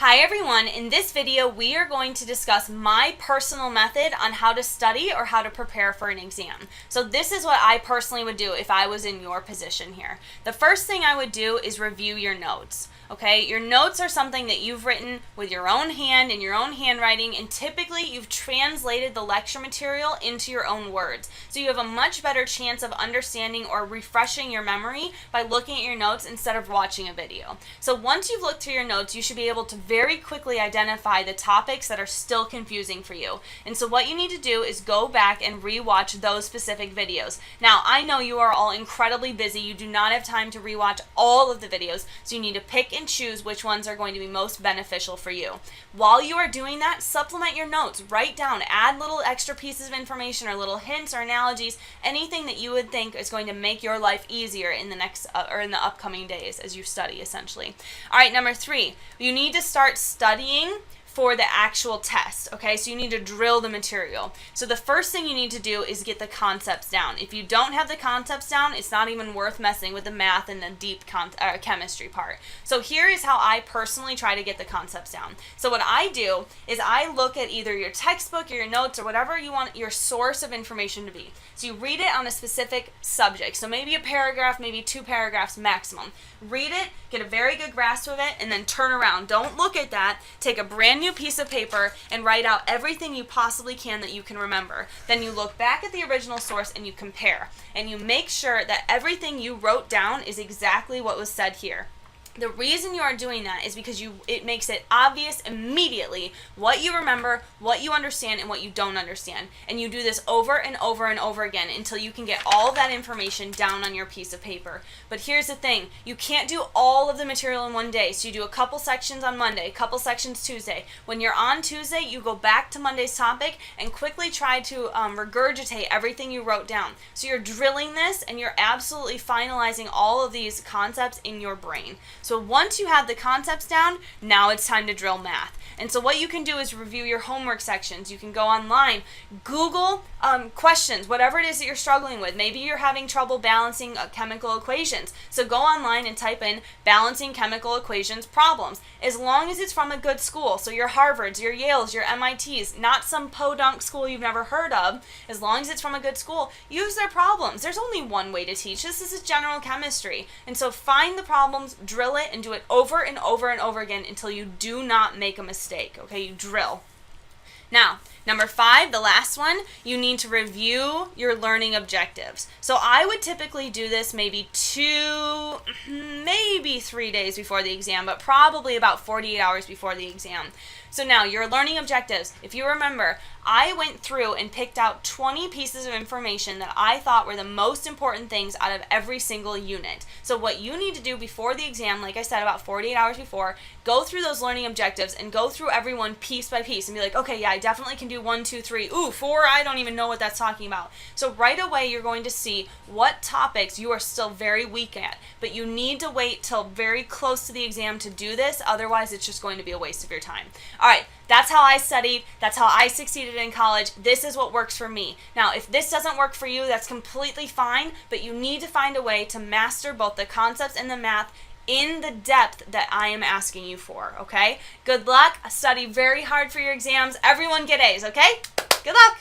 Hi everyone, in this video we are going to discuss my personal method on how to study or how to prepare for an exam. So this is what I personally would do if I was in your position here. The first thing I would do is review your notes. Okay, your notes are something that you've written with your own hand in your own handwriting, and typically you've translated the lecture material into your own words. So you have a much better chance of understanding or refreshing your memory by looking at your notes instead of watching a video. So once you've looked through your notes, you should be able to very quickly identify the topics that are still confusing for you. And so what you need to do is go back and rewatch those specific videos. Now, I know you are all incredibly busy. You do not have time to rewatch all of the videos, so you need to pick and choose which ones are going to be most beneficial for you. While you are doing that, supplement your notes. Write down, add little extra pieces of information or little hints or analogies, anything that you would think is going to make your life easier in the next or in the upcoming days as you study, essentially. All right, number 3, you need to start studying for the actual test, okay? So you need to drill the material. So the first thing you need to do is get the concepts down. If you don't have the concepts down, it's not even worth messing with the math and the deep chemistry part. So here is how I personally try to get the concepts down. So what I do is I look at either your textbook or your notes or whatever you want your source of information to be. So you read it on a specific subject. So maybe a paragraph, maybe 2 paragraphs maximum. Read it, get a very good grasp of it, and then turn around. Don't look at that. Take a brand new piece of paper and write out everything you possibly can that you can remember. Then you look back at the original source and you compare. And you make sure that everything you wrote down is exactly what was said here. The reason you are doing that is because it makes it obvious immediately what you remember, what you understand, and what you don't understand. And you do this over and over and over again until you can get all of that information down on your piece of paper. But here's the thing, you can't do all of the material in one day. So you do a couple sections on Monday, a couple sections Tuesday. When you're on Tuesday, you go back to Monday's topic and quickly try to regurgitate everything you wrote down. So you're drilling this and you're absolutely finalizing all of these concepts in your brain. So once you have the concepts down, now it's time to drill math. And so what you can do is review your homework sections. You can go online, Google questions, whatever it is that you're struggling with. Maybe you're having trouble balancing chemical equations. So go online and type in balancing chemical equations problems. As long as it's from a good school, so your Harvards, your Yales, your MITs, not some podunk school you've never heard of, as long as it's from a good school, use their problems. There's only one way to teach this. This is general chemistry. And so find the problems, drill it, and do it over and over and over again until you do not make a mistake, okay? You drill. Now, number 5, the last one, you need to review your learning objectives. So I would typically do this maybe 2, maybe 3 days before the exam, but probably about 48 hours before the exam. So now, your learning objectives, if you remember, I went through and picked out 20 pieces of information that I thought were the most important things out of every single unit. So what you need to do before the exam, like I said, about 48 hours before, go through those learning objectives and go through everyone piece by piece and be like, okay, yeah, I definitely can do 1, 2, 3. Ooh, 4, I don't even know what that's talking about. So right away, you're going to see what topics you are still very weak at, but you need to wait till very close to the exam to do this, otherwise it's just going to be a waste of your time. All right, that's how I studied. That's how I succeeded in college. This is what works for me. Now, if this doesn't work for you, that's completely fine, but you need to find a way to master both the concepts and the math in the depth that I am asking you for, okay? Good luck. Study very hard for your exams. Everyone get A's, okay? Good luck.